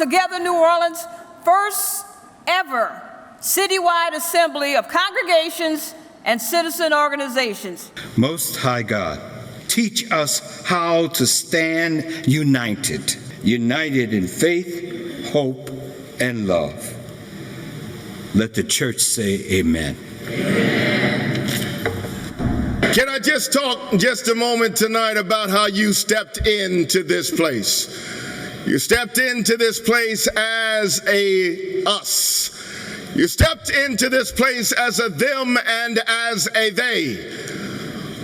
Together New Orleans' first ever citywide assembly of congregations and citizen organizations. Most High God, teach us how to stand united in faith, hope, and love. Let the church say amen. Can I just talk just a moment tonight about how you stepped into this place? You stepped into this place as a us. You stepped into this place as a them and as a they.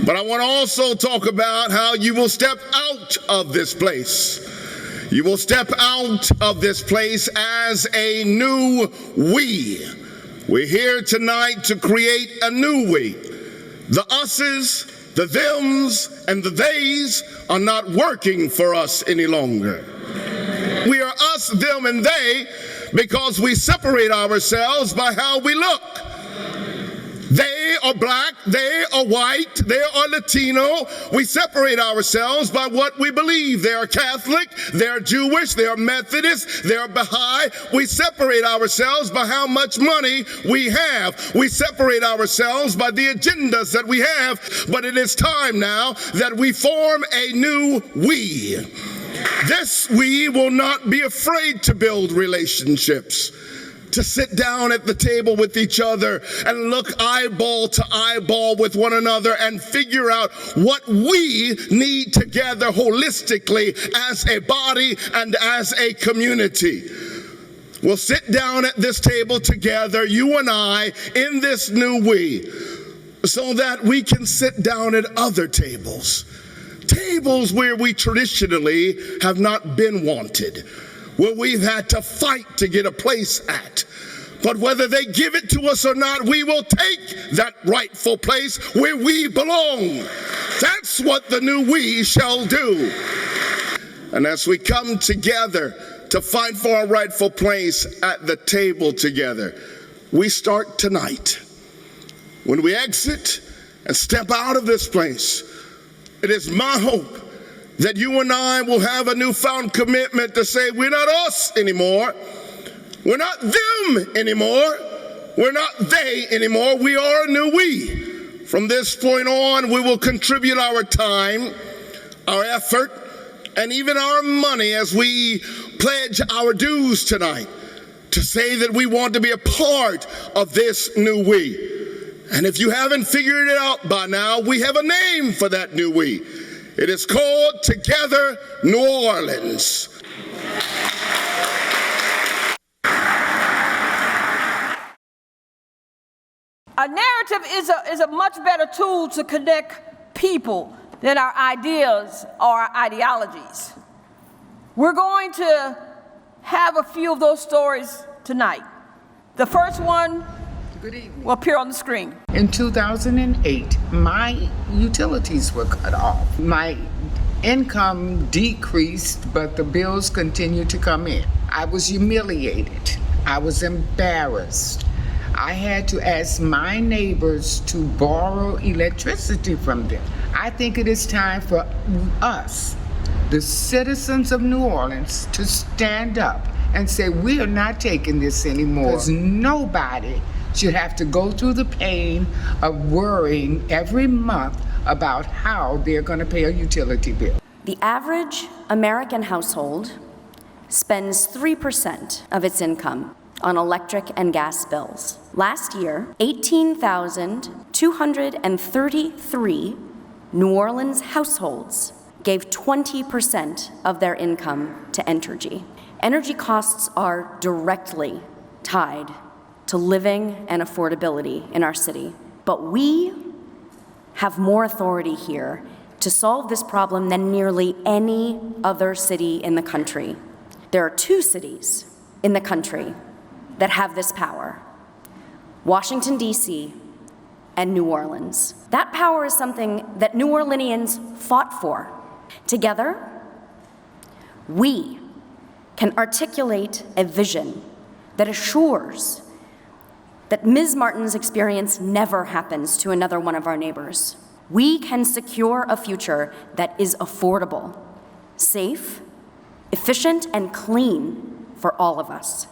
But I want to also talk about how you will step out of this place. You will step out of this place as a new we. We're here tonight to create a new we. The us's, the them's, and the they's are not working for us any longer. We are us, them, and they because we separate ourselves by how we look. They are black, they are white, they are Latino. We separate ourselves by what we believe. They are Catholic, they are Jewish, they are Methodist, they are Baha'i. We separate ourselves by how much money we have. We separate ourselves by the agendas that we have. But it is time now that we form a new we. This we will not be afraid to build relationships, to sit down at the table with each other and look eyeball to eyeball with one another and figure out what we need together holistically as a body and as a community. We'll sit down at this table together, you and I, in this new we, so that we can sit down at other tables. Tables where we traditionally have not been wanted, where we've had to fight to get a place at. But whether they give it to us or not, we will take that rightful place where we belong. That's what the new we shall do. And as we come together to fight for our rightful place at the table together, we start tonight. When we exit and step out of this place, it is my hope that you and I will have a newfound commitment to say we're not us anymore. We're not them anymore. We're not they anymore. We are a new we. From this point on, we will contribute our time, our effort, and even our money as we pledge our dues tonight to say that we want to be a part of this new we. And if you haven't figured it out by now, we have a name for that new we. It is called Together New Orleans. A narrative is a much better tool to connect people than our ideas or our ideologies. We're going to have a few of those stories tonight. The first one will appear on the screen. In 2008, my utilities were cut off. My income decreased, but the bills continued to come in. I was humiliated. I was embarrassed. I had to ask my neighbors to borrow electricity from them. I think it is time for us, the citizens of New Orleans, to stand up and say we are not taking this anymore. Because nobody should have to go through the pain of worrying every month about how they're going to pay a utility bill. The average American household spends 3% of its income on electric and gas bills. Last year, 18,233 New Orleans households gave 20% of their income to Entergy. Energy costs are directly tied to living and affordability in our city. But we have more authority here to solve this problem than nearly any other city in the country. There are 2 cities in the country that have this power: Washington, D.C. and New Orleans. That power is something that New Orleanians fought for. Together, we can articulate a vision that assures that Ms. Martin's experience never happens to another one of our neighbors. We can secure a future that is affordable, safe, efficient, and clean for all of us.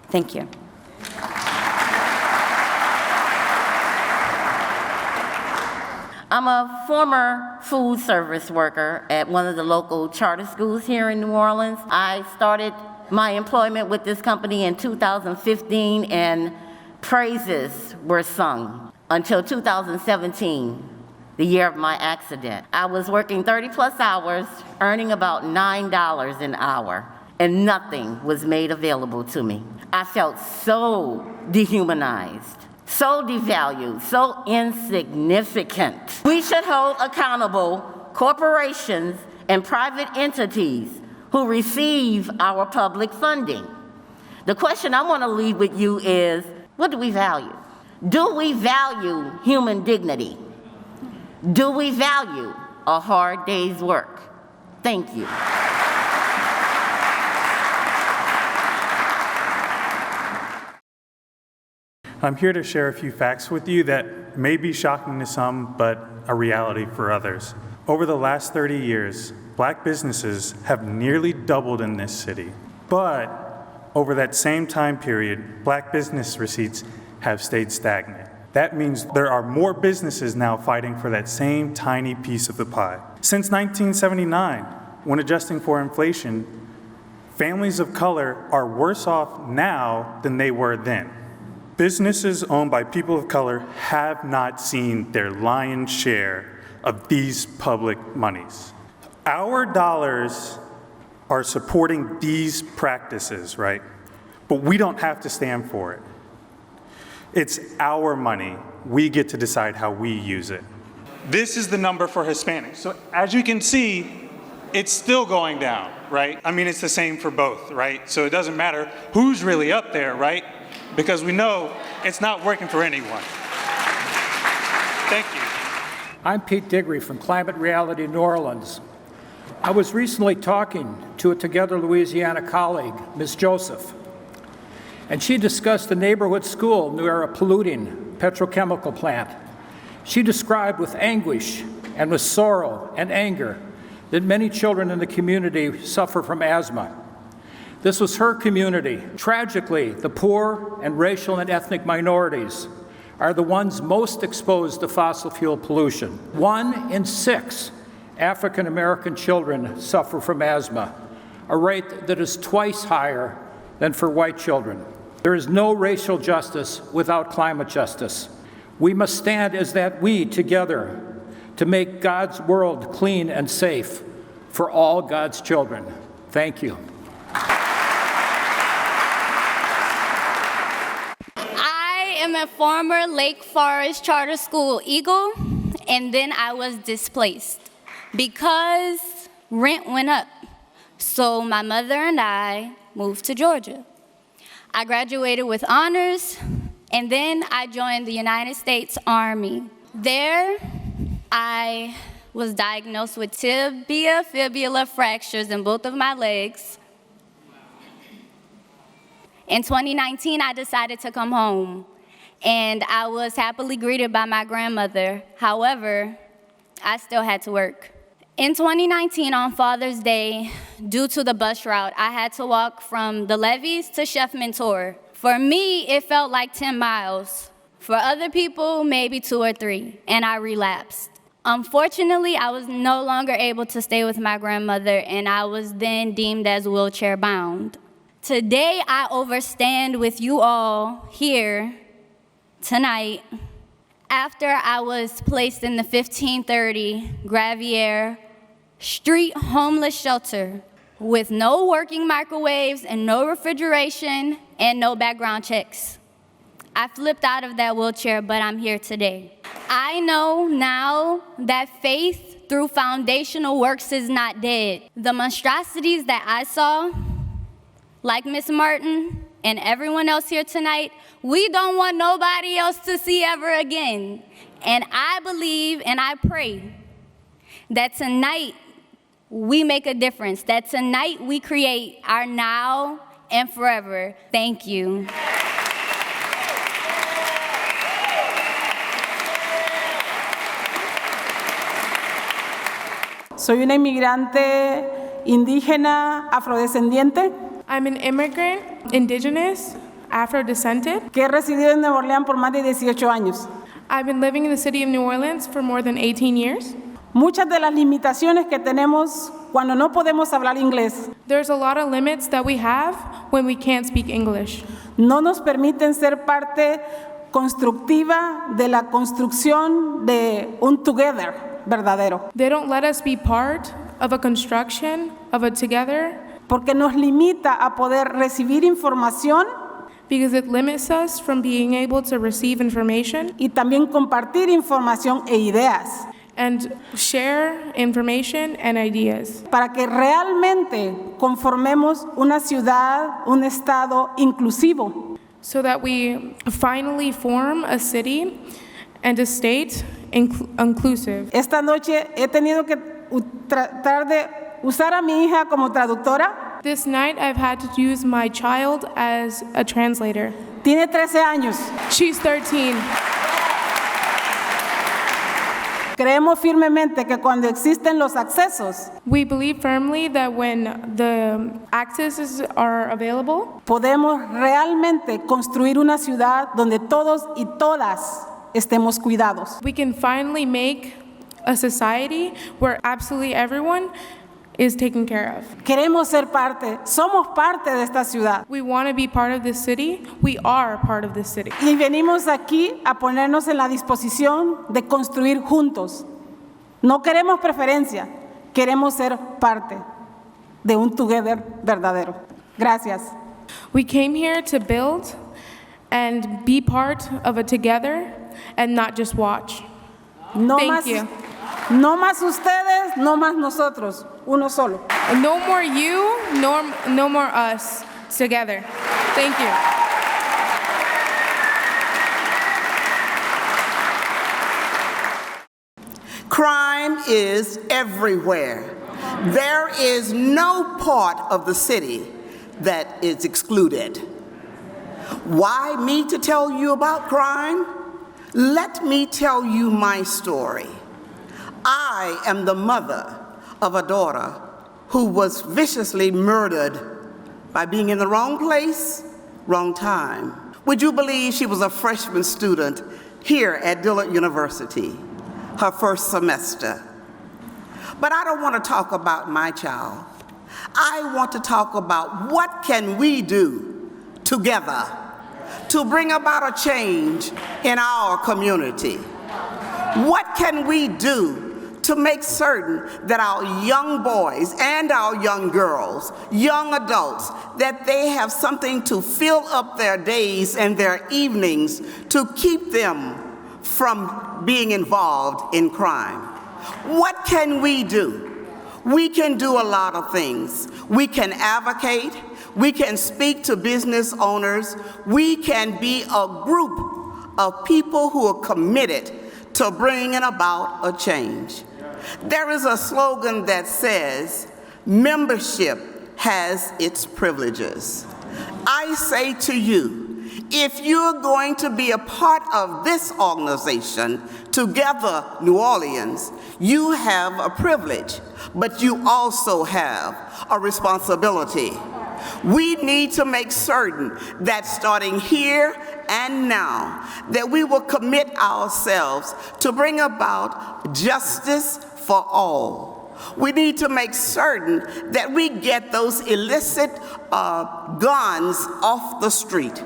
Thank you. I'm a former food service worker at one of the local charter schools here in New Orleans. I started my employment with this company in 2015, and praises were sung until 2017, the year of my accident. I was working 30-plus hours, earning about $9 an hour, and nothing was made available to me. I felt so dehumanized, so devalued, so insignificant. We should hold accountable corporations and private entities who receive our public funding. The question I want to leave with you is, what do we value? Do we value human dignity? Do we value a hard day's work? Thank you. I'm here to share a few facts with you that may be shocking to some, but a reality for others. Over the last 30 years, Black businesses have nearly doubled in this city. But over that same time period, Black business receipts have stayed stagnant. That means there are more businesses now fighting for that same tiny piece of the pie. Since 1979, when adjusting for inflation, families of color are worse off now than they were then. Businesses owned by people of color have not seen their lion's share of these public monies. Our dollars are supporting these practices, right? But we don't have to stand for it. It's our money. We get to decide how we use it. This is the number for Hispanics. So as you can see, it's still going down, right? I mean, it's the same for both, right? So it doesn't matter who's really up there, right? Because we know it's not working for anyone. Thank you. I'm Pete Digre from Climate Reality New Orleans. I was recently talking to a Together Louisiana colleague, Ms. Joseph, and she discussed a neighborhood school near a polluting petrochemical plant. She described with anguish and with sorrow and anger that many children in the community suffer from asthma. This was her community. Tragically, the poor and racial and ethnic minorities are the ones most exposed to fossil fuel pollution. 1 in 6 African American children suffer from asthma, a rate that is twice higher than for white children. There is no racial justice without climate justice. We must stand as that we together to make God's world clean and safe for all God's children. Thank you. I'm a former Lake Forest Charter School Eagle, and then I was displaced because rent went up. So my mother and I moved to Georgia. I graduated with honors, and then I joined the United States Army. There, I was diagnosed with tibia-fibula fractures in both of my legs. In 2019, I decided to come home, and I was happily greeted by my grandmother. However, I still had to work. In 2019, on Father's Day, due to the bus route, I had to walk from the levees to Chef Mentor. For me, it felt like 10 miles. For other people, maybe 2 or 3, and I relapsed. Unfortunately, I was no longer able to stay with my grandmother, and I was then deemed as wheelchair bound. Today, I overstand with you all here tonight after I was placed in the 1530 Gravier street homeless shelter with no working microwaves and no refrigeration and no background checks. I flipped out of that wheelchair, but I'm here today. I know now that faith through foundational works is not dead. The monstrosities that I saw, like Miss Martin and everyone else here tonight, we don't want nobody else to see ever again. And I believe and I pray that tonight we make a difference, that tonight we create our now and forever. Thank you. Soy una inmigrante indígena afrodescendiente. I'm an immigrant, indigenous, Afro-descended. que he residido en Nueva Orleans por más de 18 años. I've been living in the city of New Orleans for more than 18 years. Muchas de las limitaciones que tenemos cuando no podemos hablar inglés There's a lot of limits that we have when we can't speak English. no nos permiten ser parte constructiva de la construcción de un together verdadero, They don't let us be part of a construction of a together porque nos limita a poder recibir información because it limits us from being able to receive information y también compartir información e ideas and share information and ideas para que realmente conformemos una ciudad, un estado inclusivo. so that we finally form a city and a state inclusive. Esta noche he tenido que tratar de usar a mi hija como traductora. This night I've had to use my child as a translator. Tiene 13 años. She's 13. Creemos firmemente que cuando existen los accesos, We believe firmly that when the accesses are available, podemos realmente construir una ciudad donde todos y todas estemos cuidados. we can finally make a society where absolutely everyone is taken care of. Queremos ser parte, somos parte de esta ciudad. We want to be part of this city. We are part of this city. Y venimos aquí a ponernos en la disposición de construir juntos. No queremos preferencia, queremos ser parte de un together verdadero. Gracias. We came here to build and be part of a together and not just watch. No Thank más, you. no más ustedes, no más nosotros, uno solo. No more you, no more us. Together. Thank you. Crime is everywhere. There is no part of the city that is excluded. Why me to tell you about crime? Let me tell you my story. I am the mother of a daughter who was viciously murdered by being in the wrong place, wrong time. Would you believe she was a freshman student here at Dillard University, her first semester? But I don't want to talk about my child. I want to talk about what can we do together to bring about a change in our community. What can we do to make certain that our young boys and our young girls, young adults, that they have something to fill up their days and their evenings to keep them from being involved in crime? What can we do? We can do a lot of things. We can advocate. We can speak to business owners. We can be a group of people who are committed to bringing about a change. There is a slogan that says, membership has its privileges. I say to you, if you're going to be a part of this organization, Together New Orleans, you have a privilege, but you also have a responsibility. We need to make certain that starting here and now, that we will commit ourselves to bring about justice for all. We need to make certain that we get those illicit guns off the street.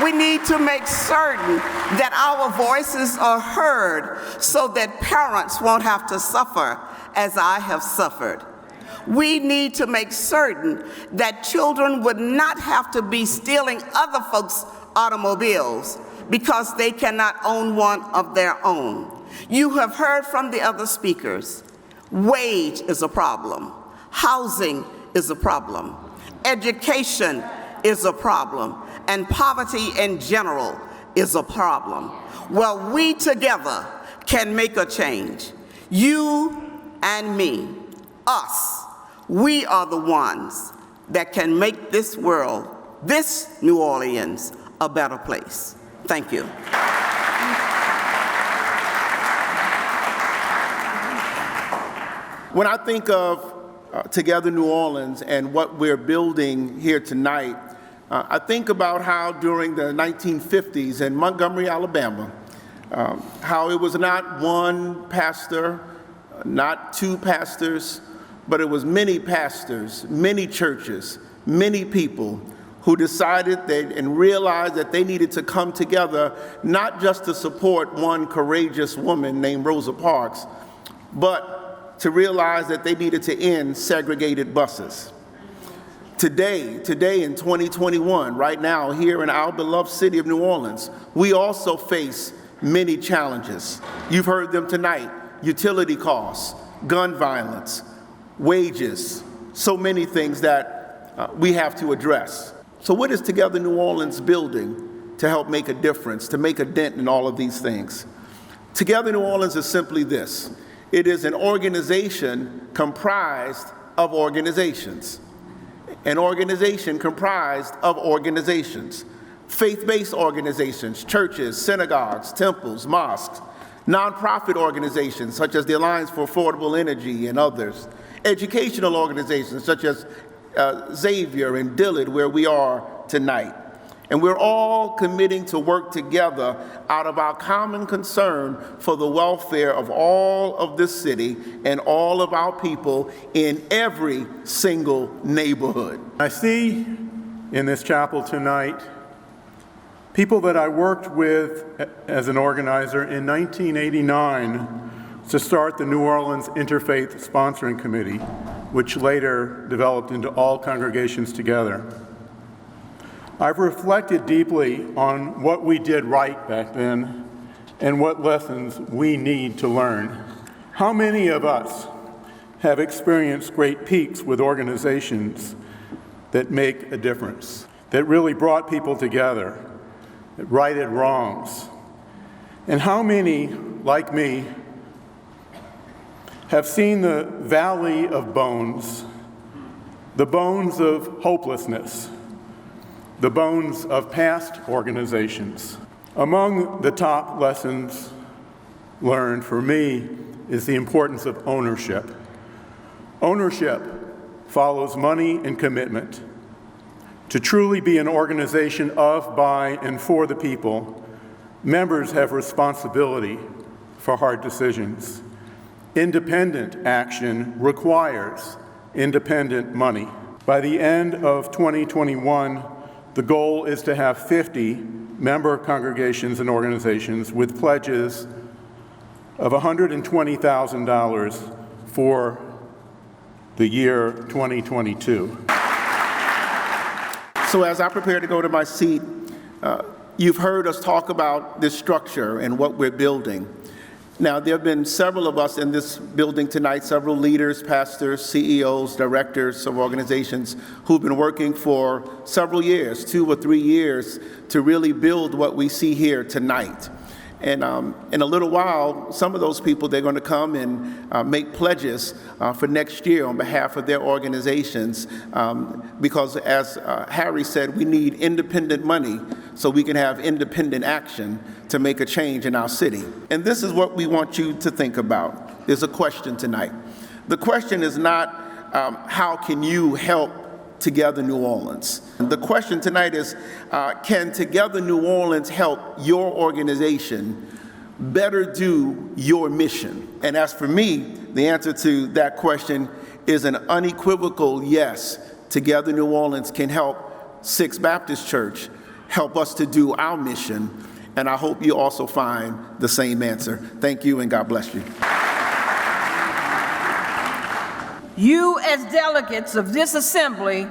We need to make certain that our voices are heard so that parents won't have to suffer as I have suffered. We need to make certain that children would not have to be stealing other folks' automobiles because they cannot own one of their own. You have heard from the other speakers. Wage is a problem. Housing is a problem. Education is a problem. And poverty in general is a problem. Well, we together can make a change. You and me, us, we are the ones that can make this world, this New Orleans, a better place. Thank you. When I think of Together New Orleans and what we're building here tonight, I think about how during the 1950s in Montgomery, Alabama, how it was not one pastor, not two pastors, but it was many pastors, many churches, many people who decided and realized that they needed to come together, not just to support one courageous woman named Rosa Parks, but to realize that they needed to end segregated buses. Today in 2021, right now, here in our beloved city of New Orleans, we also face many challenges. You've heard them tonight: utility costs, gun violence, wages, so many things that we have to address. So what is Together New Orleans building to help make a difference, to make a dent in all of these things? Together New Orleans is simply this: it is an organization comprised of organizations. An organization comprised of organizations. Faith-based organizations, churches, synagogues, temples, mosques, nonprofit organizations such as the Alliance for Affordable Energy and others, educational organizations such as Xavier and Dillard, where we are tonight. And we're all committing to work together out of our common concern for the welfare of all of this city and all of our people in every single neighborhood. I see in this chapel tonight people that I worked with as an organizer in 1989 to start the New Orleans Interfaith Sponsoring Committee, which later developed into All Congregations Together. I've reflected deeply on what we did right back then and what lessons we need to learn. How many of us have experienced great peaks with organizations that make a difference, that really brought people together, that righted wrongs? And how many, like me, have seen the valley of bones, the bones of hopelessness, the bones of past organizations? Among the top lessons learned for me is the importance of ownership. Ownership follows money and commitment. To truly be an organization of, by, and for the people, members have responsibility for hard decisions. Independent action requires independent money. By the end of 2021, the goal is to have 50 member congregations and organizations with pledges of $120,000 for the year 2022. So as I prepare to go to my seat, you've heard us talk about this structure and what we're building. Now, there have been several of us in this building tonight, several leaders, pastors, CEOs, directors of organizations who've been working for several years, 2 or 3 years, to really build what we see here tonight. And in a little while, some of those people, they're going to come and make pledges for next year on behalf of their organizations, because as Harry said, we need independent money so we can have independent action to make a change in our city. And this is what we want you to think about. There's a question tonight. The question is not how can you help Together New Orleans? The question tonight is, can Together New Orleans help your organization better do your mission? And as for me, the answer to that question is an unequivocal yes. Together New Orleans can help Sixth Baptist Church help us to do our mission, and I hope you also find the same answer. Thank you, and God bless you. You, as delegates of this assembly,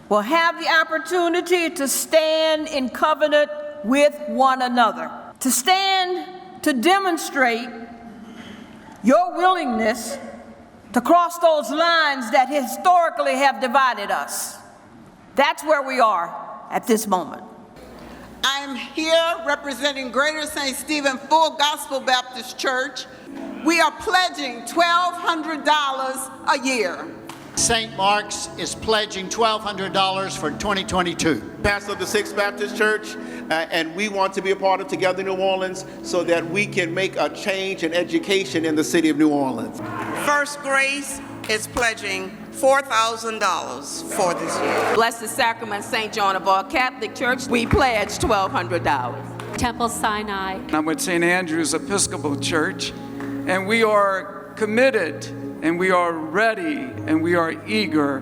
will have the opportunity to stand in covenant with one another, to stand to demonstrate your willingness to cross those lines that historically have divided us. That's where we are at this moment. I am here representing Greater St. Stephen Full Gospel Baptist Church. We are pledging $1,200 a year. St. Mark's is pledging $1,200 for 2022. Pastor of the Sixth Baptist Church, and we want to be a part of Together New Orleans so that we can make a change in education in the city of New Orleans. First Grace is pledging $4,000 for this year. Blessed Sacrament St. John of All Catholic Church, we pledge $1,200. Temple Sinai. I'm with St. Andrew's Episcopal Church, and we are committed, and we are ready, and we are eager,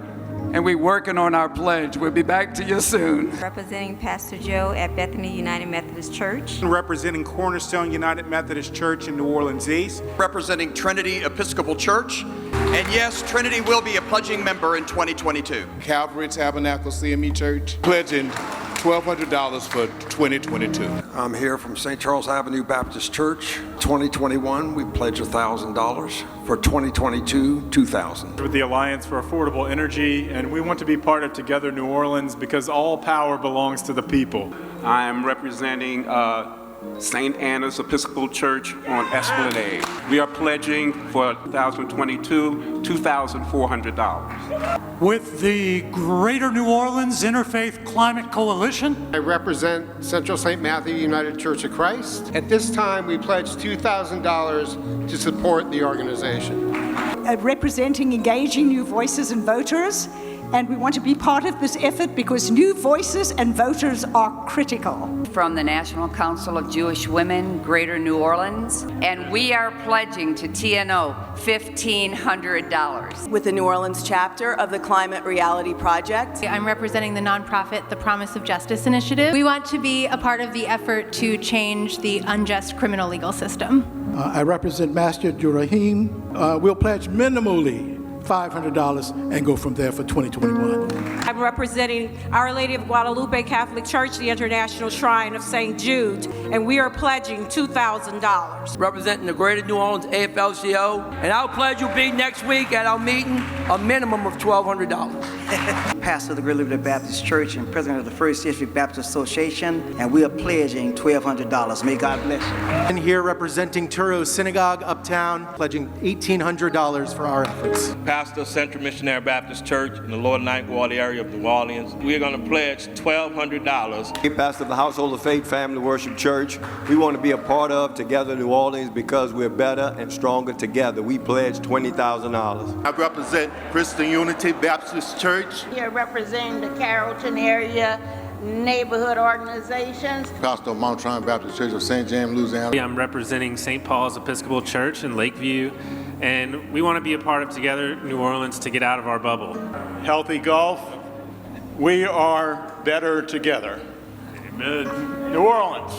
and we're working on our pledge. We'll be back to you soon. Representing Pastor Joe at Bethany United Methodist Church. Representing Cornerstone United Methodist Church in New Orleans East. Representing Trinity Episcopal Church. And yes, Trinity will be a pledging member in 2022. Calvary Tabernacle CME Church, pledging $1,200 for 2022. I'm here from St. Charles Avenue Baptist Church. 2021, we pledge $1,000. For 2022, $2,000. With the Alliance for Affordable Energy, and we want to be part of Together New Orleans because all power belongs to the people. I am representing St. Anna's Episcopal Church on Esplanade. We are pledging for 2022, $2,400. With the Greater New Orleans Interfaith Climate Coalition. I represent Central St. Matthew United Church of Christ. At this time, we pledge $2,000 to support the organization. Representing Engaging New Voices and Voters, and we want to be part of this effort because new voices and voters are critical. From the National Council of Jewish Women, Greater New Orleans, and we are pledging to TNO $1,500. With the New Orleans chapter of the Climate Reality Project. I'm representing the nonprofit The Promise of Justice Initiative. We want to be a part of the effort to change the unjust criminal legal system. I represent Master Jurahim. We'll pledge minimally $500 and go from there for 2021. I'm representing Our Lady of Guadalupe Catholic Church, the International Shrine of St. Jude, and we are pledging $2,000. Representing the Greater New Orleans AFL-CIO, and our pledge will be next week at our meeting, a minimum of $1,200. Pastor of the Great Liberty Baptist Church and president of the First District Baptist Association, and we are pledging $1,200. May God bless you. And here representing Turo Synagogue Uptown, pledging $1,800 for our efforts. Pastor of Central Missionary Baptist Church in the Lower Ninth Ward area of New Orleans. We're going to pledge $1,200. Pastor of the Household of Faith Family Worship Church. We want to be a part of Together New Orleans because we're better and stronger together. We pledge $20,000. I represent Christian Unity Baptist Church. Here representing the Carrollton area neighborhood organizations. Pastor of Mount Tryon Baptist Church of St. James, Louisiana. I'm representing St. Paul's Episcopal Church in Lakeview, and we want to be a part of Together New Orleans to get out of our bubble. Healthy golf. We are better together. Amen. New Orleans.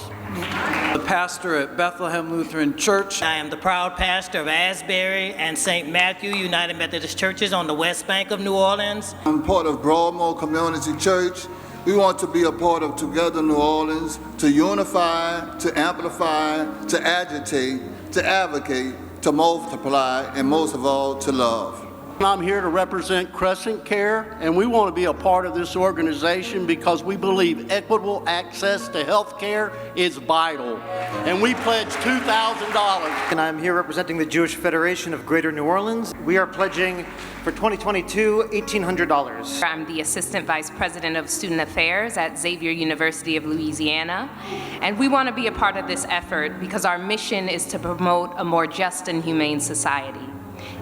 The pastor at Bethlehem Lutheran Church. I am the proud pastor of Asbury and St. Matthew United Methodist Churches on the West Bank of New Orleans. I'm part of Broadmoor Community Church. We want to be a part of Together New Orleans to unify, to amplify, to agitate, to advocate, to multiply, and most of all, to love. I'm here to represent Crescent Care, and we want to be a part of this organization because we believe equitable access to health care is vital. And we pledge $2,000. And I'm here representing the Jewish Federation of Greater New Orleans. We are pledging for 2022, $1,800. I'm the Assistant Vice President of Student Affairs at Xavier University of Louisiana. And we want to be a part of this effort because our mission is to promote a more just and humane society.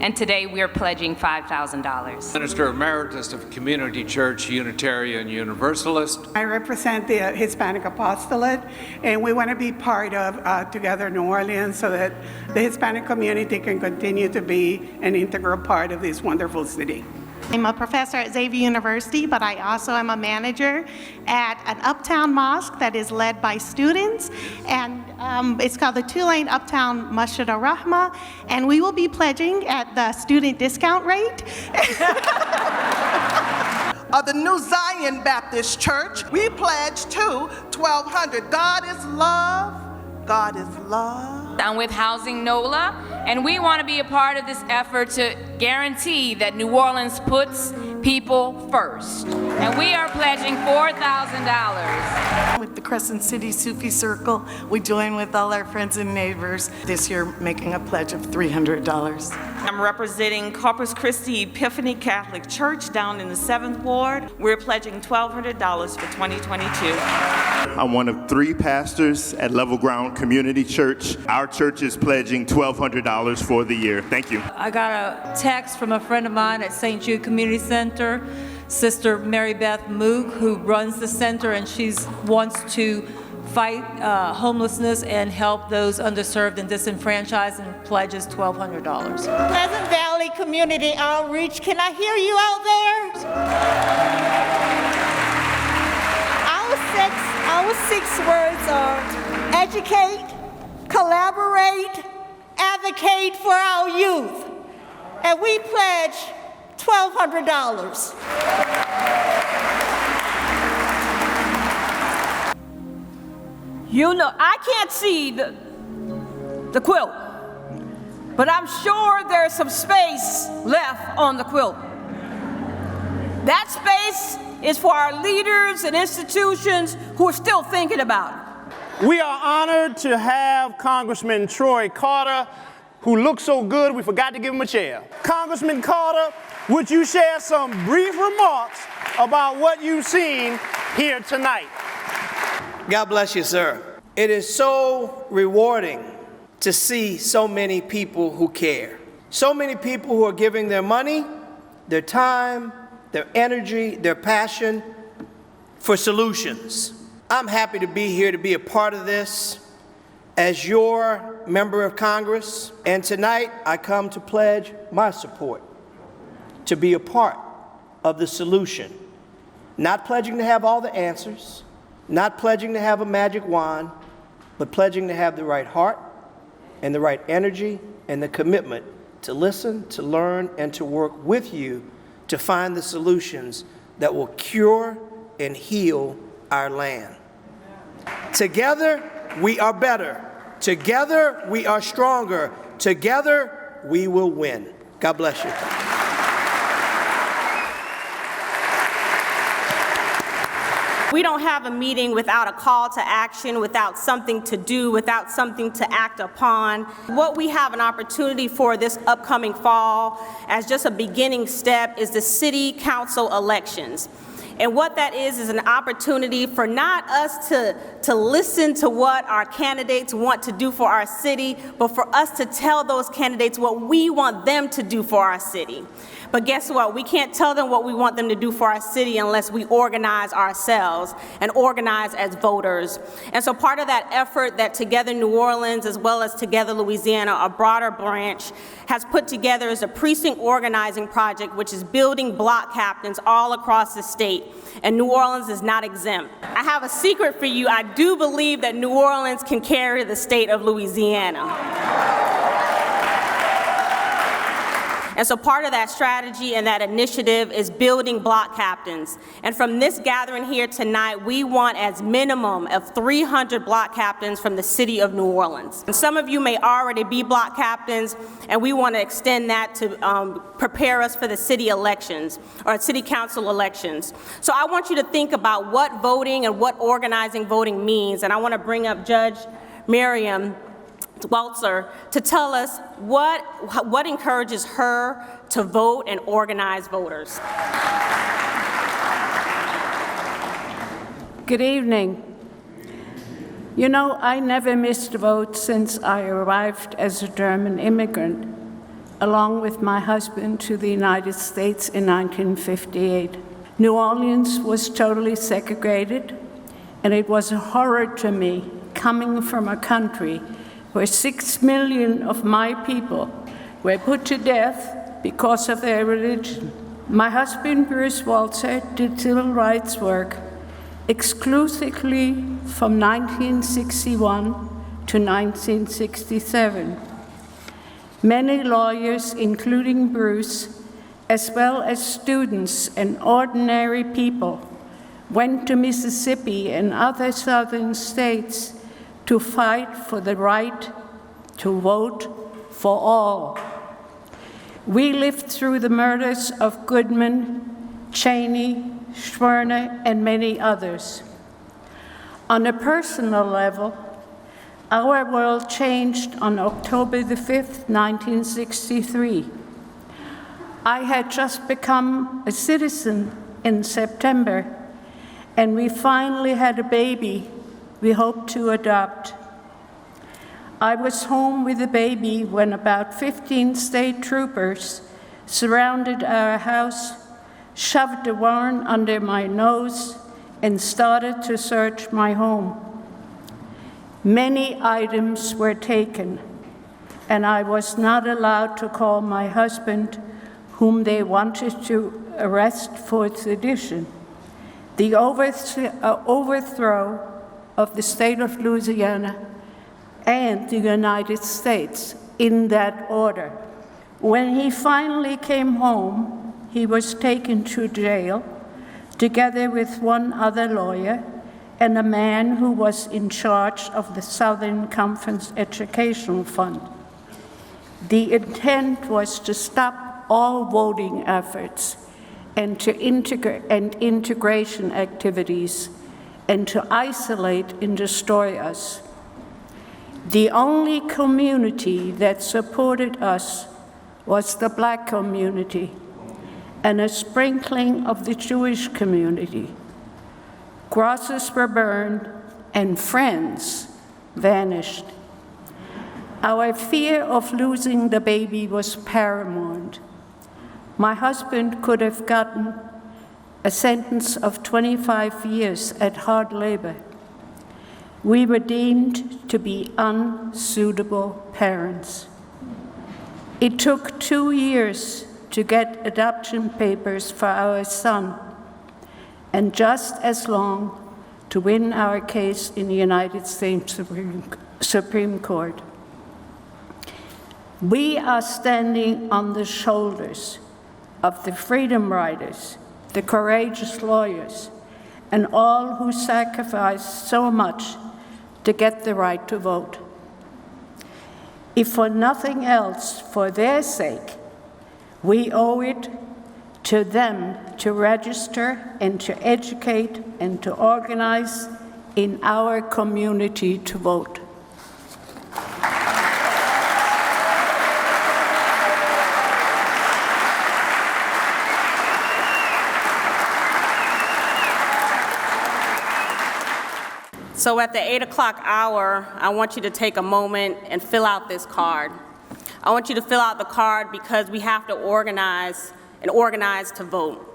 And today we are pledging $5,000. Minister Emeritus of Community Church, Unitarian Universalist. I represent the Hispanic Apostolate, and we want to be part of Together New Orleans so that the Hispanic community can continue to be an integral part of this wonderful city. I'm a professor at Xavier University, but I also am a manager at an Uptown mosque that is led by students, and it's called the Tulane Uptown Masjid al-Rahma, and we will be pledging at the student discount rate. Of the New Zion Baptist Church, we pledge to $1,200. God is love. God is love. I'm with Housing NOLA, and we want to be a part of this effort to guarantee that New Orleans puts people first. And we are pledging $4,000. with the Crescent City Sufi Circle. We join with all our friends and neighbors this year making a pledge of $300. I'm representing Corpus Christi Epiphany Catholic Church down in the 7th Ward. We're pledging $1,200 for 2022. I'm one of 3 pastors at Level Ground Community Church. Our church is pledging $1,200 for the year. Thank you. I got a text from a friend of mine at St. Jude Community Center, Sister Mary Beth Mook, who runs the center, and she wants to fight homelessness and help those underserved and disenfranchised, and pledges $1,200. Pleasant Valley Community Outreach, can I hear you out there? Our 6 words are educate, collaborate, advocate for our youth. And we pledge $1,200. You know, I can't see the quilt, but I'm sure there's some space left on the quilt. That space is for our leaders and institutions who are still thinking about it. We are honored to have Congressman Troy Carter, who looks so good we forgot to give him a chair. Congressman Carter, would you share some brief remarks about what you've seen here tonight? God bless you, sir. It is so rewarding to see so many people who care. So many people who are giving their money, their time, their energy, their passion for solutions. I'm happy to be here to be a part of this as your member of Congress. And tonight I come to pledge my support to be a part of the solution. Not pledging to have all the answers, not pledging to have a magic wand, but pledging to have the right heart and the right energy and the commitment to listen, to learn, and to work with you to find the solutions that will cure and heal our land. Together, we are better. Together, we are stronger. Together, we will win. God bless you. We don't have a meeting without a call to action, without something to do, without something to act upon. What we have an opportunity for this upcoming fall, as just a beginning step, is the city council elections. And what that is an opportunity for not us to listen to what our candidates want to do for our city, but for us to tell those candidates what we want them to do for our city. But guess what? We can't tell them what we want them to do for our city unless we organize ourselves and organize as voters. And so part of that effort that Together New Orleans, as well as Together Louisiana, a broader branch, has put together is a precinct organizing project, which is building block captains all across the state. And New Orleans is not exempt. I have a secret for you. I do believe that New Orleans can carry the state of Louisiana. And so part of that strategy and that initiative is building block captains. And from this gathering here tonight, we want as minimum of 300 block captains from the city of New Orleans. And some of you may already be block captains, and we want to extend that to prepare us for the city elections, or city council elections. So I want you to think about what voting and what organizing voting means. And I want to bring up Judge Miriam Waltzer to tell us what encourages her to vote and organize voters. Good evening. You know, I never missed a vote since I arrived as a German immigrant, along with my husband, to the United States in 1958. New Orleans was totally segregated, and it was a horror to me, coming from a country where 6 million of my people were put to death because of their religion. My husband, Bruce Waltzer, did civil rights work exclusively from 1961 to 1967. Many lawyers, including Bruce, as well as students and ordinary people, went to Mississippi and other southern states to fight for the right to vote for all. We lived through the murders of Goodman, Cheney, Schwerner, and many others. On a personal level, our world changed on October the 5th, 1963. I had just become a citizen in September, and we finally had a baby we hoped to adopt. I was home with the baby when about 15 state troopers surrounded our house, shoved a warrant under my nose, and started to search my home. Many items were taken, and I was not allowed to call my husband, whom they wanted to arrest for sedition. The overthrow of the state of Louisiana and the United States in that order. When he finally came home, he was taken to jail together with one other lawyer and a man who was in charge of the Southern Conference Educational Fund. The intent was to stop all voting efforts and to integration activities and to isolate and destroy us. The only community that supported us was the Black community and a sprinkling of the Jewish community. Crosses were burned and friends vanished. Our fear of losing the baby was paramount. My husband could have gotten a sentence of 25 years at hard labor. We were deemed to be unsuitable parents. It took 2 years to get adoption papers for our son, and just as long to win our case in the United States Supreme Court. We are standing on the shoulders of the freedom riders, the courageous lawyers, and all who sacrificed so much to get the right to vote. If for nothing else, for their sake, we owe it to them to register and to educate and to organize in our community to vote. So at the 8 o'clock hour, I want you to take a moment and fill out this card. I want you to fill out the card because we have to organize to vote.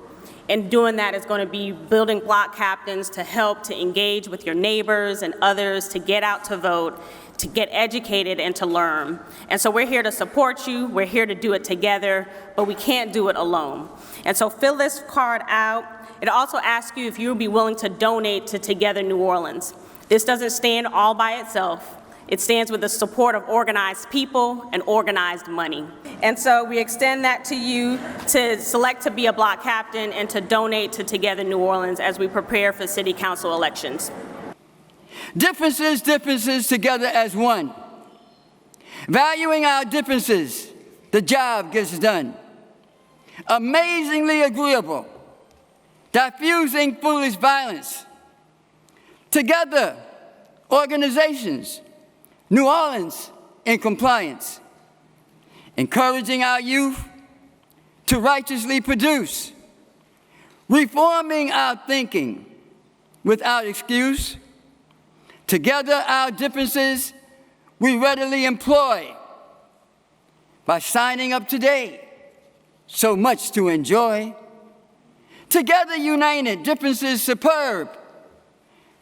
And doing that is going to be building block captains to help to engage with your neighbors and others to get out to vote, to get educated and to learn. And so we're here to support you, we're here to do it together, but we can't do it alone. And so fill this card out. It also asks you if you would be willing to donate to Together New Orleans. This doesn't stand all by itself. It stands with the support of organized people and organized money. And so we extend that to you to select to be a block captain and to donate to Together New Orleans as we prepare for city council elections. Differences, together as one. Valuing our differences, the job gets done. Amazingly agreeable, diffusing foolish violence. Together, organizations, New Orleans in compliance, encouraging our youth to righteously produce, reforming our thinking without excuse. Together, our differences we readily employ by signing up today. So much to enjoy. Together, united, differences superb.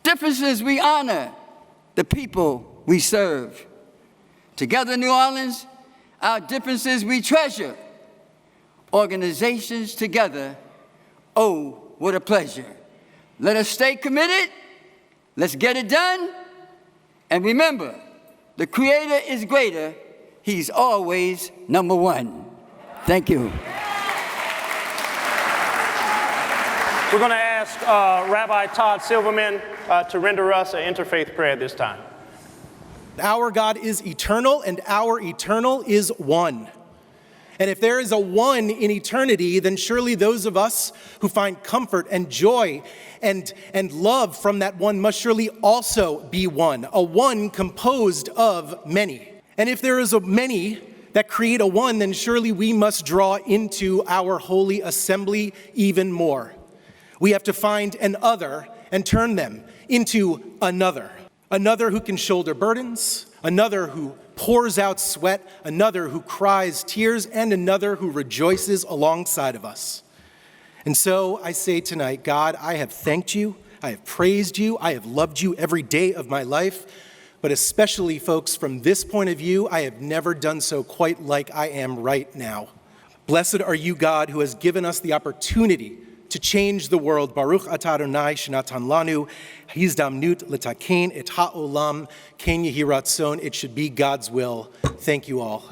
Differences we honor, the people we serve. Together, New Orleans, our differences we treasure. Organizations together, oh, what a pleasure. Let us stay committed, let's get it done, and remember, the Creator is greater, He's always number one. Thank you. We're going to ask Rabbi Todd Silverman to render us an interfaith prayer this time. Our God is eternal, and our eternal is one. And if there is a one in eternity, then surely those of us who find comfort and joy and love from that one must surely also be one, a one composed of many. And if there is a many that create a one, then surely we must draw into our holy assembly even more. We have to find an other and turn them into another who can shoulder burdens, another who pours out sweat, another who cries tears, and another who rejoices alongside of us. And so I say tonight, God, I have thanked you, I have praised you, I have loved you every day of my life, but especially, folks, from this point of view, I have never done so quite like I am right now. Blessed are you, God, who has given us the opportunity to change the world. Baruch atah Adonai shenatan lanu hizdamnut letaken et ha'olam ken yehi ratzon. It should be God's will. Thank you all.